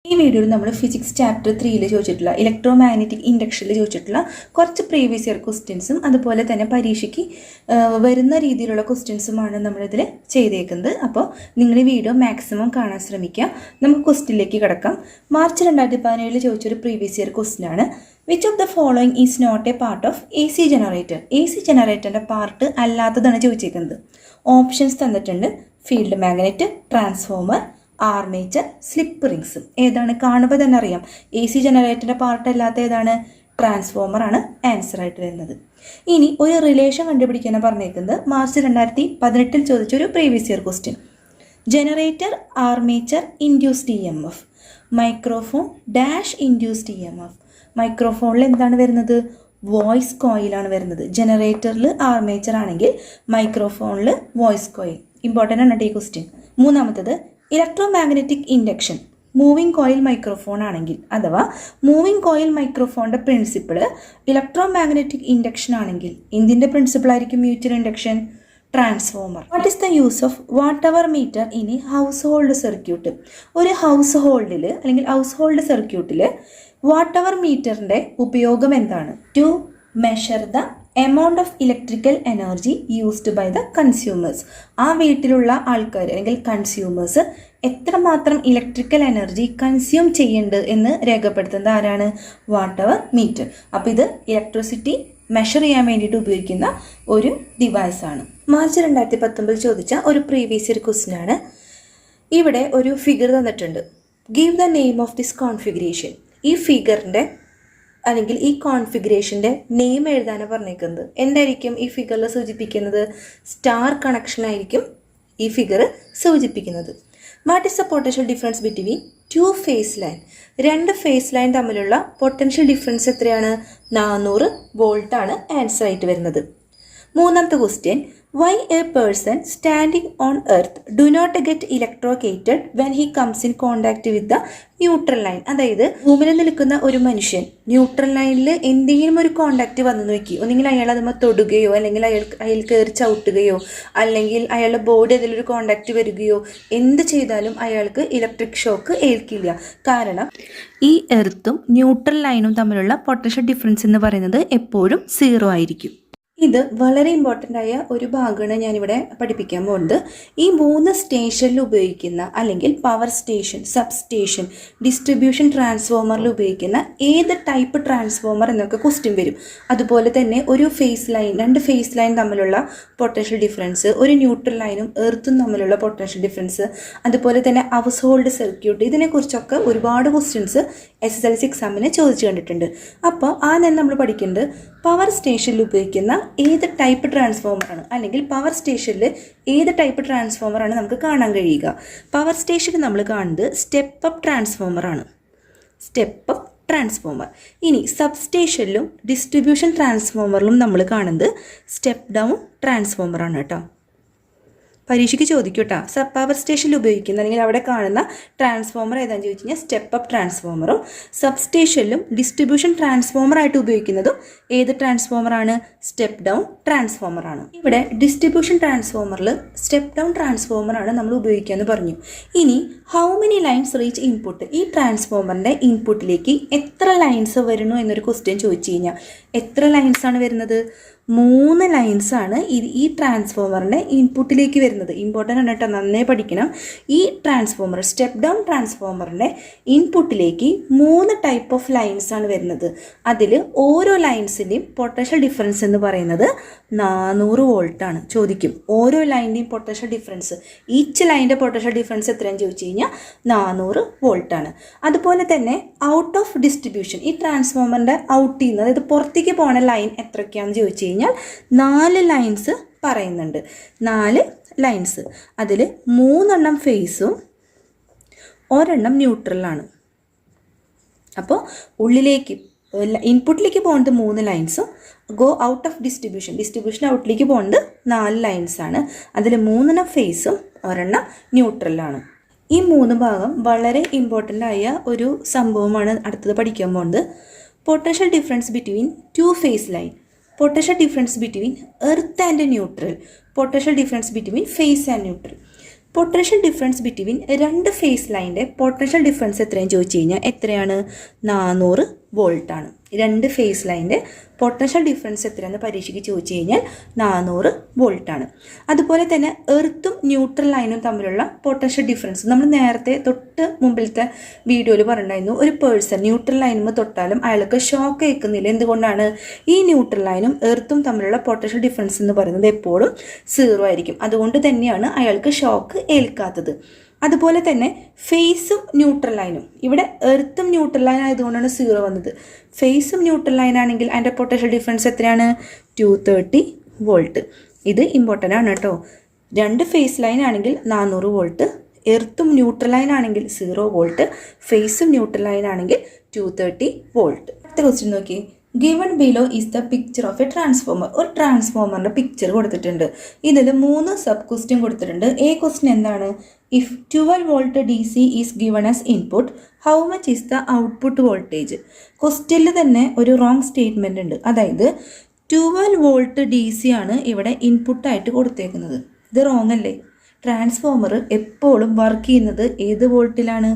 ഈ വീഡിയോയിൽ നമ്മൾ ഫിസിക്സ് ചാപ്റ്റർ 3 ചോദിച്ചിട്ടുള്ള ഇലക്ട്രോ മാഗ്നറ്റിക് ഇൻഡക്ഷനിൽ ചോദിച്ചിട്ടുള്ള കുറച്ച് പ്രീവിയസ് ഇയർ ക്വസ്റ്റ്യൻസും അതുപോലെ തന്നെ പരീക്ഷയ്ക്ക് വരുന്ന രീതിയിലുള്ള ക്വസ്റ്റ്യൻസുമാണ് നമ്മളിതിൽ ചെയ്തേക്കുന്നത്. അപ്പോൾ നിങ്ങൾ ഈ വീഡിയോ മാക്സിമം കാണാൻ ശ്രമിക്കുക. നമുക്ക് ക്വസ്റ്റ്യനിലേക്ക് കിടക്കാം. മാർച്ച് 2017 ചോദിച്ചൊരു പ്രീവിയസ് ഇയർ ക്വസ്റ്റ്യൻ ആണ്. Which of the following is not a part of A C generator? എ സി ജനറേറ്ററിൻ്റെ പാർട്ട് അല്ലാത്തതാണ് ചോദിച്ചേക്കുന്നത്. ഓപ്ഷൻസ് തന്നിട്ടുണ്ട്: field magnet, transformer, armature, slip rings. ഏതാണ്? കാണുമ്പോൾ തന്നെ അറിയാം. എ സി ജനറേറ്ററിൻ്റെ പാർട്ട് അല്ലാത്ത ഏതാണ്? ട്രാൻസ്ഫോമർ ആണ് ആൻസർ ആയിട്ട് വരുന്നത്. ഇനി ഒരു റിലേഷൻ കണ്ടുപിടിക്കാനാണ് പറഞ്ഞേക്കുന്നത്. മാർച്ച് 2018 ചോദിച്ചൊരു previous year question. Generator, armature, induced E M F, microphone dash induced E M F. മൈക്രോഫോണിൽ എന്താണ് വരുന്നത്? വോയിസ് കോയിലാണ് വരുന്നത്. ജനറേറ്ററിൽ ആർമേച്ചർ ആണെങ്കിൽ മൈക്രോഫോണിൽ വോയിസ് കോയിൽ. ഇമ്പോർട്ടൻ്റ് ആണ് ഈ ക്വസ്റ്റ്യൻ. മൂന്നാമത്തത് electromagnetic induction moving coil microphone ആണെങ്കിൽ, അഥവാ മൂവിങ് കോയിൽ മൈക്രോഫോണിൻ്റെ പ്രിൻസിപ്പിൾ ഇലക്ട്രോ മാഗ്നറ്റിക് ഇൻഡക്ഷൻ ആണെങ്കിൽ എന്തിൻ്റെ പ്രിൻസിപ്പിൾ ആയിരിക്കും mutual induction? Transformer. What is the use of watt hour meter in a household circuit? ഒരു ഹൗസ് ഹോൾഡിൽ അല്ലെങ്കിൽ ഹൗസ് ഹോൾഡ് സർക്യൂട്ടിൽ വാട്ട് അവർ മീറ്ററിൻ്റെ ഉപയോഗം എന്താണ്? To measure the amount of electrical energy used by the consumers. ആ വീട്ടിലുള്ള ആൾക്കാർ അല്ലെങ്കിൽ കൺസ്യൂമേഴ്സ് എത്രമാത്രം ഇലക്ട്രിക്കൽ എനർജി കൺസ്യൂം ചെയ്യുന്നുണ്ട് എന്ന് രേഖപ്പെടുത്തുന്നത് ആരാണ്? Watt hour meter. അപ്പോൾ ഇത് ഇലക്ട്രിസിറ്റി മെഷർ ചെയ്യാൻ വേണ്ടിയിട്ട് ഉപയോഗിക്കുന്ന ഒരു ഡിവൈസാണ്. മാർച്ച് 2019 ചോദിച്ച ഒരു പ്രീവിയസ് ഇയർ ക്വസ്റ്റ്യൻ ആണ്. ഇവിടെ ഒരു ഫിഗർ തന്നിട്ടുണ്ട്. Give the name of this configuration. ഈ ഫിഗറിൻ്റെ അല്ലെങ്കിൽ ഈ കോൺഫിഗറേഷൻ്റെ നെയിം എഴുതാനാണ് പറഞ്ഞേക്കുന്നത്. എന്തായിരിക്കും ഈ ഫിഗറിൽ സൂചിപ്പിക്കുന്നത്? സ്റ്റാർ കണക്ഷൻ ആയിരിക്കും ഈ ഫിഗർ സൂചിപ്പിക്കുന്നത്. What is the potential difference between two phase line? രണ്ട് ഫേസ് ലൈൻ തമ്മിലുള്ള പൊട്ടൻഷ്യൽ ഡിഫറൻസ് എത്രയാണ്? 400 വോൾട്ടാണ് ആൻസർ ആയിട്ട് വരുന്നത്. മൂന്നാമത്തെ question. Why a person standing on earth do not get electrocuted when he comes in contact with the neutral line? അതായത് ഭൂമിയിൽ നിൽക്കുന്ന ഒരു മനുഷ്യൻ ന്യൂട്രൽ ലൈനിൽ എന്തെങ്കിലും ഒരു കോണ്ടാക്ട് വന്നു നോക്കി, ഒന്നെങ്കിൽ അയാൾ അതുമ്പോൾ തൊടുകയോ അല്ലെങ്കിൽ അയാൾ കയറി ചവിട്ടുകയോ അല്ലെങ്കിൽ അയാളുടെ ബോഡി അതിലൊരു കോണ്ടാക്ട് വരികയോ എന്ത് ചെയ്താലും അയാൾക്ക് ഇലക്ട്രിക് ഷോക്ക് ഏൽക്കില്ല. കാരണം ഈ എർത്തും ന്യൂട്രൽ ലൈനും തമ്മിലുള്ള പൊട്ടൻഷ്യൽ ഡിഫറൻസ് എന്ന് പറയുന്നത് എപ്പോഴും 0 ആയിരിക്കും. ഇത് വളരെ ഇമ്പോർട്ടൻ്റ് ആയ ഒരു ഭാഗമാണ് ഞാനിവിടെ പഠിപ്പിക്കാൻ പോകുന്നത്. ഈ 3 സ്റ്റേഷനിൽ ഉപയോഗിക്കുന്ന അല്ലെങ്കിൽ power station, substation, distribution ട്രാൻസ്ഫോമറിൽ ഉപയോഗിക്കുന്ന ഏത് ടൈപ്പ് ട്രാൻസ്ഫോമർ എന്നൊക്കെ ക്വസ്റ്റ്യൻ വരും. അതുപോലെ തന്നെ ഒരു ഫേസ് ലൈൻ, 2 ഫേസ് ലൈൻ തമ്മിലുള്ള പൊട്ടൻഷ്യൽ ഡിഫറൻസ്, ഒരു ന്യൂട്രൽ ലൈനും എർത്തും തമ്മിലുള്ള പൊട്ടൻഷ്യൽ ഡിഫറൻസ്, അതുപോലെ തന്നെ ഹൗസ് ഹോൾഡ് സർക്യൂട്ട്, ഇതിനെക്കുറിച്ചൊക്കെ ഒരുപാട് ക്വസ്റ്റ്യൻസ് SSLC എക്സാമിന് ചോദിച്ചു കണ്ടിട്ടുണ്ട്. അപ്പോൾ നമ്മൾ പഠിക്കേണ്ടത് പവർ സ്റ്റേഷനിൽ ഉപയോഗിക്കുന്ന ഏത് ടൈപ്പ് ട്രാൻസ്ഫോമറാണ് അല്ലെങ്കിൽ പവർ സ്റ്റേഷനിൽ ഏത് ടൈപ്പ് ട്രാൻസ്ഫോമറാണ് നമുക്ക് കാണാൻ കഴിയുക. പവർ സ്റ്റേഷനിൽ നമ്മൾ കാണുന്നത് സ്റ്റെപ്പ് അപ്പ് ട്രാൻസ്ഫോമറാണ്. Step up transformer. ഇനി സബ് സ്റ്റേഷനിലും ഡിസ്ട്രിബ്യൂഷൻ ട്രാൻസ്ഫോമറിലും നമ്മൾ കാണുന്നത് സ്റ്റെപ്പ് ഡൗൺ ട്രാൻസ്ഫോമറാണ് കേട്ടോ. പരീക്ഷയ്ക്ക് ചോദിക്കും കേട്ടോ. പവർ സ്റ്റേഷനിൽ ഉപയോഗിക്കുന്ന അല്ലെങ്കിൽ അവിടെ കാണുന്ന ട്രാൻസ്ഫോമർ ഏതാണെന്ന് ചോദിച്ചു കഴിഞ്ഞാൽ സ്റ്റെപ്പ് അപ്പ് ട്രാൻസ്ഫോമറും സബ് സ്റ്റേഷനിലും ഡിസ്ട്രിബ്യൂഷൻ ട്രാൻസ്ഫോമറായിട്ട് ഉപയോഗിക്കുന്നതും ഏത് ട്രാൻസ്ഫോമറാണ്? സ്റ്റെപ്പ് ഡൗൺ ട്രാൻസ്ഫോമറാണ്. ഇവിടെ ഡിസ്ട്രിബ്യൂഷൻ ട്രാൻസ്ഫോമറിൽ സ്റ്റെപ്പ് ഡൗൺ ട്രാൻസ്ഫോമറാണ് നമ്മൾ ഉപയോഗിക്കാമെന്ന് പറഞ്ഞു. ഇനി how many lines reach input? ഈ ട്രാൻസ്ഫോമറിൻ്റെ ഇൻപുട്ടിലേക്ക് എത്ര ലൈൻസ് വരുന്നു എന്നൊരു ക്വസ്റ്റ്യൻ ചോദിച്ചു കഴിഞ്ഞാൽ എത്ര ലൈൻസാണ് വരുന്നത്? 3 ലൈൻസാണ് ഈ ട്രാൻസ്ഫോമറിൻ്റെ ഇൻപുട്ടിലേക്ക് വരുന്നത്. ഇമ്പോർട്ടൻ്റ് ആണ് കേട്ടോ, നന്നായി പഠിക്കണം. ഈ ട്രാൻസ്ഫോമർ, സ്റ്റെപ്പ് ഡൗൺ ട്രാൻസ്ഫോമറിൻ്റെ ഇൻപുട്ടിലേക്ക് 3 ടൈപ്പ് ഓഫ് ലൈൻസാണ് വരുന്നത്. അതിൽ ഓരോ ലൈൻസിൻ്റെയും പൊട്ടൻഷ്യൽ ഡിഫറൻസ് എന്ന് പറയുന്നത് 400 വോൾട്ടാണ്. ചോദിക്കും ഓരോ ലൈനിൻ്റെയും പൊട്ടൻഷ്യൽ ഡിഫറൻസ്, ഈച്ച് ലൈനിൻ്റെ പൊട്ടൻഷ്യൽ ഡിഫറൻസ് എത്രയാണെന്ന് ചോദിച്ചു കഴിഞ്ഞാൽ 400 വോൾട്ടാണ്. അതുപോലെ തന്നെ ഔട്ട് ഓഫ് ഡിസ്ട്രിബ്യൂഷൻ, ഈ ട്രാൻസ്ഫോമറിൻ്റെ ഔട്ടിൽ നിന്ന്, അതായത് പുറത്തേക്ക് പോകുന്ന ലൈൻ എത്രയൊക്കെയാണെന്ന് ചോദിച്ചു കഴിഞ്ഞാൽ 4 ലൈൻസ് പറയുന്നുണ്ട്. 4 ലൈൻസ്. അതിൽ 3 ഫേസും 1 ന്യൂട്രലാണ്. അപ്പോൾ ഉള്ളിലേക്ക് ഇൻപുട്ടിലേക്ക് പോകുന്നത് 3 ലൈൻസും ഔട്ട് ഓഫ് ഡിസ്ട്രിബ്യൂഷൻ ഔട്ടിലേക്ക് പോകുന്നത് 4 ലൈൻസാണ്. അതിൽ 3 ഫേസും 1 ന്യൂട്രലാണ്. ഈ 3 ഭാഗം വളരെ ഇമ്പോർട്ടൻ്റ് ആയ ഒരു സംഭവമാണ് അടുത്തത് പഠിക്കാൻ പോകുന്നത്. Potential difference between 2 phase line, potential difference between earth and neutral, potential difference between phase and neutral. Potential difference between രണ്ട് ഫേസ് ലൈൻ്റെ പൊട്ടൻഷ്യൽ ഡിഫറൻസ് എത്രയും ചോദിച്ചു കഴിഞ്ഞാൽ എത്രയാണ്? 400 വോൾട്ടാണ്. രണ്ട് ഫേസ് ലൈൻ്റെ പൊട്ടൻഷ്യൽ ഡിഫറൻസ് എത്രയാണെന്ന് പരീക്ഷയ്ക്ക് ചോദിച്ചു കഴിഞ്ഞാൽ 400 വോൾട്ടാണ്. അതുപോലെ തന്നെ എർത്തും ന്യൂട്രൽ ലൈനും തമ്മിലുള്ള പൊട്ടൻഷ്യൽ ഡിഫറൻസ് നമ്മൾ നേരത്തെ തൊട്ട് മുമ്പിലത്തെ വീഡിയോയിൽ പറഞ്ഞിട്ടുണ്ടായിരുന്നു. ഒരു പേഴ്സൺ ന്യൂട്രൽ ലൈനുമ്പോൾ തൊട്ടാലും അയാൾക്ക് ഷോക്ക് ഏൽക്കുന്നില്ല. എന്തുകൊണ്ടാണ്? ഈ ന്യൂട്രൽ ലൈനും എർത്തും തമ്മിലുള്ള പൊട്ടൻഷ്യൽ ഡിഫറൻസ് എന്ന് പറയുന്നത് എപ്പോഴും 0 ആയിരിക്കും. അതുകൊണ്ട് തന്നെയാണ് അയാൾക്ക് ഷോക്ക് ഏൽക്കാത്തത്. അതുപോലെ തന്നെ ഫേസും ന്യൂട്രൽ ലൈനും, ഇവിടെ എർത്തും ന്യൂട്രൽ ലൈൻ ആയതുകൊണ്ടാണ് 0 വന്നത്. ഫേസും ന്യൂട്രൽ ലൈൻ ആണെങ്കിൽ അതിൻ്റെ പൊട്ടൻഷ്യൽ ഡിഫറൻസ് എത്രയാണ്? 230 വോൾട്ട്. ഇത് ഇമ്പോർട്ടൻ്റ് ആണ് കേട്ടോ. രണ്ട് ഫേസ് ലൈൻ ആണെങ്കിൽ 400 വോൾട്ട്, എർത്തും ന്യൂട്രൽ ലൈൻ ആണെങ്കിൽ 0 വോൾട്ട്, ഫേസും ന്യൂട്രൽ ലൈൻ ആണെങ്കിൽ 230 വോൾട്ട്. അടുത്ത ക്വസ്റ്റ്യൻ നോക്കി. Given below is the picture of A transformer. ഒരു ട്രാൻസ്ഫോമറിൻ്റെ പിക്ചർ കൊടുത്തിട്ടുണ്ട്. ഇതിൽ 3 സബ് ക്വസ്റ്റ്യൻ കൊടുത്തിട്ടുണ്ട്. എ ക്വസ്റ്റ്യൻ എന്താണ്? If 12 volt D C is given as input, how much is the output voltage? ക്വസ്റ്റ്യനിൽ തന്നെ ഒരു റോങ് സ്റ്റേറ്റ്മെൻ്റ് ഉണ്ട്. അതായത് 12 വോൾട്ട് ഡി സി ആണ് ഇവിടെ ഇൻപുട്ടായിട്ട് കൊടുത്തേക്കുന്നത്. ഇത് റോങ് അല്ലേ? ട്രാൻസ്ഫോമർ എപ്പോഴും വർക്ക് ചെയ്യുന്നത് ഏത് വോൾട്ടിലാണ്?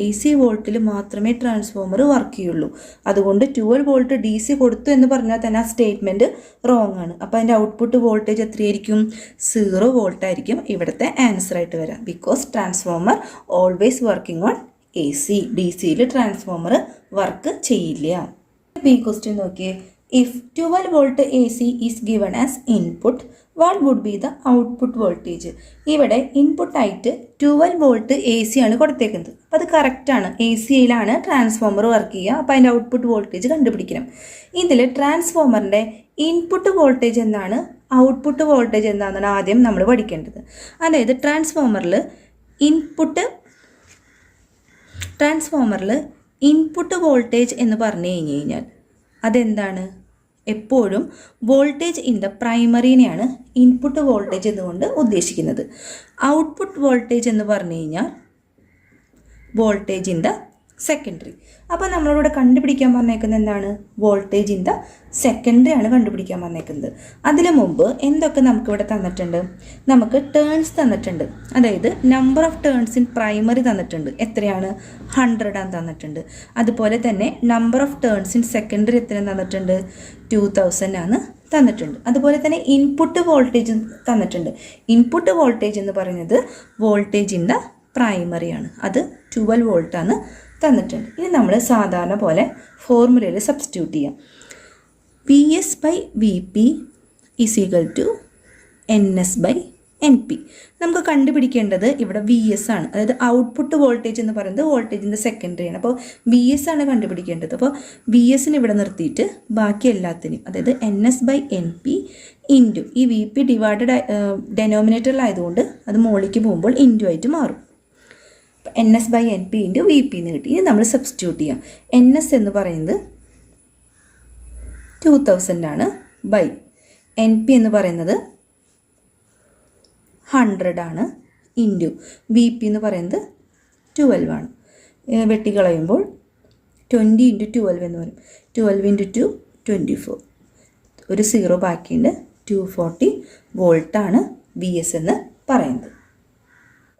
AC വോൾട്ടിൽ മാത്രമേ ട്രാൻസ്ഫോമർ വർക്ക് ചെയ്യുള്ളൂ. അതുകൊണ്ട് 12 വോൾട്ട് ഡി സി കൊടുത്തു എന്ന് പറഞ്ഞാൽ തന്നെ ആ സ്റ്റേറ്റ്മെൻറ്റ് റോങ് ആണ്. അപ്പോൾ അതിൻ്റെ ഔട്ട്പുട്ട് വോൾട്ടേജ് എത്രയായിരിക്കും? 0 വോൾട്ട് ആയിരിക്കും ഇവിടുത്തെ ആൻസർ ആയിട്ട് വരാം. Because transformer always working on AC. DC-യിൽ ട്രാൻസ്ഫോമർ വർക്ക് ചെയ്യില്ല. ബി ക്വസ്റ്റ്യൻ നോക്കിയേ. If 12 volt AC is given as input, what would be the output voltage? ഇവിടെ ഇൻപുട്ടായിട്ട് 12 വോൾട്ട് AC ആണ് കൊടുത്തേക്കുന്നത്. അപ്പോൾ അത് കറക്റ്റാണ്. AC-യിലാണ് ട്രാൻസ്ഫോമർ വർക്ക് ചെയ്യുക. അപ്പോൾ അതിൻ്റെ ഔട്ട്പുട്ട് വോൾട്ടേജ് കണ്ടുപിടിക്കണം. ഇതിൽ ട്രാൻസ്ഫോമറിൻ്റെ ഇൻപുട്ട് വോൾട്ടേജ് എന്താണ്, ഔട്ട്പുട്ട് വോൾട്ടേജ് എന്താണെന്നാണ് ആദ്യം നമ്മൾ പഠിക്കേണ്ടത്. അതായത് ട്രാൻസ്ഫോമറിൽ ഇൻപുട്ട് വോൾട്ടേജ് എന്ന് പറഞ്ഞു കഴിഞ്ഞാൽ അതെന്താണ്? എപ്പോഴും വോൾട്ടേജ് ഇൻ ദ പ്രൈമറിനെയാണ് ഇൻപുട്ട് വോൾട്ടേജ് എന്നുകൊണ്ട് ഉദ്ദേശിക്കുന്നത്. ഔട്ട്പുട്ട് വോൾട്ടേജ് എന്ന് പറഞ്ഞു കഴിഞ്ഞാൽ വോൾട്ടേജ് ഇൻ ദ സെക്കൻഡറി. അപ്പോൾ നമ്മളിവിടെ കണ്ടുപിടിക്കാൻ പറഞ്ഞേക്കുന്നത് എന്താണ്? വോൾട്ടേജ് ഇൻ ദ സെക്കൻഡറി ആണ് കണ്ടുപിടിക്കാൻ പറഞ്ഞേക്കുന്നത്. അതിനു മുമ്പ് എന്തൊക്കെ നമുക്കിവിടെ തന്നിട്ടുണ്ട്? നമുക്ക് ടേൺസ് തന്നിട്ടുണ്ട്. അതായത് number of turns in primary തന്നിട്ടുണ്ട്. എത്രയാണ്? 100 ആണ് തന്നിട്ടുണ്ട്. അതുപോലെ തന്നെ number of turns in secondary എത്രയാണ് തന്നിട്ടുണ്ട്? 2000 ആണ് തന്നിട്ടുണ്ട്. അതുപോലെ തന്നെ ഇൻപുട്ട് വോൾട്ടേജ് തന്നിട്ടുണ്ട്. ഇൻപുട്ട് വോൾട്ടേജ് എന്ന് പറയുന്നത് വോൾട്ടേജ് ഇൻ ദ പ്രൈമറിയാണ്. അത് 12 വോൾട്ടാണ് തന്നിട്ടുണ്ട്. ഇനി നമ്മൾ സാധാരണ പോലെ ഫോർമുലയിൽ സബ്സ്റ്റിറ്റ്യൂട്ട് ചെയ്യാം. VS/VP = NS/NP. നമുക്ക് കണ്ടുപിടിക്കേണ്ടത് ഇവിടെ VS ആണ്. അതായത് ഔട്ട്പുട്ട് വോൾട്ടേജ് എന്ന് പറയുന്നത് വോൾട്ടേജിൻ്റെ സെക്കൻഡറിയാണ്. അപ്പോൾ VS ആണ് കണ്ടുപിടിക്കേണ്ടത്. അപ്പോൾ VSന് ഇവിടെ നിർത്തിയിട്ട് ബാക്കി എല്ലാത്തിനും, അതായത് NS/NP ഇൻറ്റു ഈ VP ഡിവൈഡഡ് ഡെനോമിനേറ്ററിലായതുകൊണ്ട് അത് മുകളിലേക്ക് പോകുമ്പോൾ ഇൻറ്റു ആയിട്ട് മാറും. NS/NP ഇൻറ്റു VP എന്ന് കിട്ടി. ഇനി നമ്മൾ സബ്സ്റ്റിറ്റ്യൂട്ട് ചെയ്യാം. NS എന്ന് പറയുന്നത് 2000 ആണ്, ബൈ NP എന്ന് പറയുന്നത് 100 ആണ്, ഇൻറ്റു VP എന്ന് പറയുന്നത് 12 ആണ്. വെട്ടിക്കളയുമ്പോൾ 20 × 12 എന്ന് വരും. 12 × 2 24. ഒരു 0 ബാക്കിയുണ്ട്. 240 വോൾട്ടാണ് VS എന്ന് പറയുന്നത്.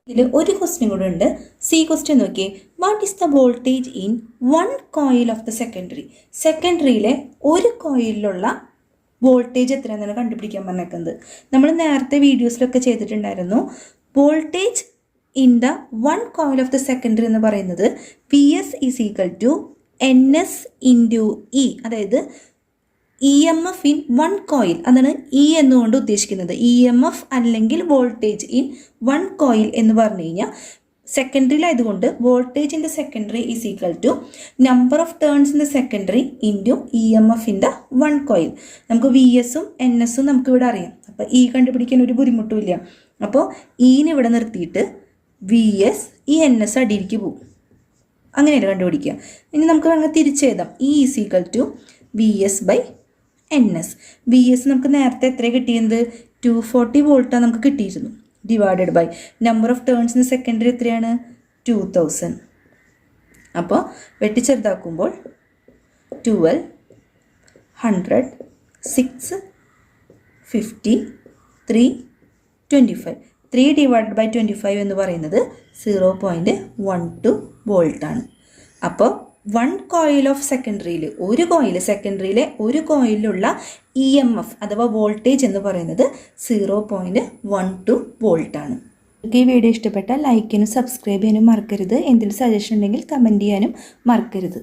ഇതിൽ ഒരു ക്വസ്റ്റ്യൻ കൂടെ ഉണ്ട്. സി ക്വസ്റ്റ്യൻ നോക്കിയേ. What is the voltage in 1 coil of the secondary? സെക്കൻഡറിയിലെ ഒരു കോയിലുള്ള വോൾട്ടേജ് എത്രയാണെന്നാണ് കണ്ടുപിടിക്കാൻ പറഞ്ഞേക്കുന്നത്. നമ്മൾ നേരത്തെ വീഡിയോസിലൊക്കെ ചെയ്തിട്ടുണ്ടായിരുന്നു. Voltage in the 1 coil of the secondary എന്ന് പറയുന്നത് VS = NS × E. അതായത് EMF ഇൻ 1 കോയിൽ, അതാണ് E എന്നുകൊണ്ട് ഉദ്ദേശിക്കുന്നത്. EMF അല്ലെങ്കിൽ വോൾട്ടേജ് ഇൻ 1 കോയിൽ എന്ന് പറഞ്ഞു കഴിഞ്ഞാൽ സെക്കൻഡറിയിലായതുകൊണ്ട് voltage in the secondary = number of turns in the secondary into EMF in the 1 coil. നമുക്ക് VSഉം NSഉം നമുക്കിവിടെ അറിയാം. അപ്പോൾ E കണ്ടുപിടിക്കാൻ ഒരു ബുദ്ധിമുട്ടുമില്ല. അപ്പോൾ Eന് ഇവിടെ നിർത്തിയിട്ട് VS ഈ NS അടിയിലേക്ക് പോകും. അങ്ങനെയാണ് കണ്ടുപിടിക്കുക. ഇനി നമുക്ക് വേണമെങ്കിൽ തിരിച്ചെഴുതാം. E = VS/NS. VS നമുക്ക് നേരത്തെ എത്ര കിട്ടിയത്? 240 വോൾട്ടാണ് നമുക്ക് കിട്ടിയിരുന്നു. Divided by number of turns in secondary എത്രയാണ്? 2000. അപ്പോൾ വെട്ടിച്ചെറുതാക്കുമ്പോൾ 12, 100, 6, 50, 3, 25. 3 ഡിവൈഡഡ് ബൈ 25 എന്ന് പറയുന്നത് 0.12 വോൾട്ടാണ്. അപ്പോൾ 1 കോയിൽ ഓഫ് സെക്കൻഡറിയിൽ സെക്കൻഡറിയിലെ ഒരു കോയിലുള്ള EMF അഥവാ വോൾട്ടേജ് എന്ന് പറയുന്നത് 0.12 വോൾട്ടാണ്. നിങ്ങൾക്ക് ഈ വീഡിയോ ഇഷ്ടപ്പെട്ടാൽ ലൈക്ക് ചെയ്യാനും സബ്സ്ക്രൈബ് ചെയ്യാനും മറക്കരുത്. എന്തെങ്കിലും സജഷൻ ഉണ്ടെങ്കിൽ കമൻറ്റ് ചെയ്യാനും മറക്കരുത്.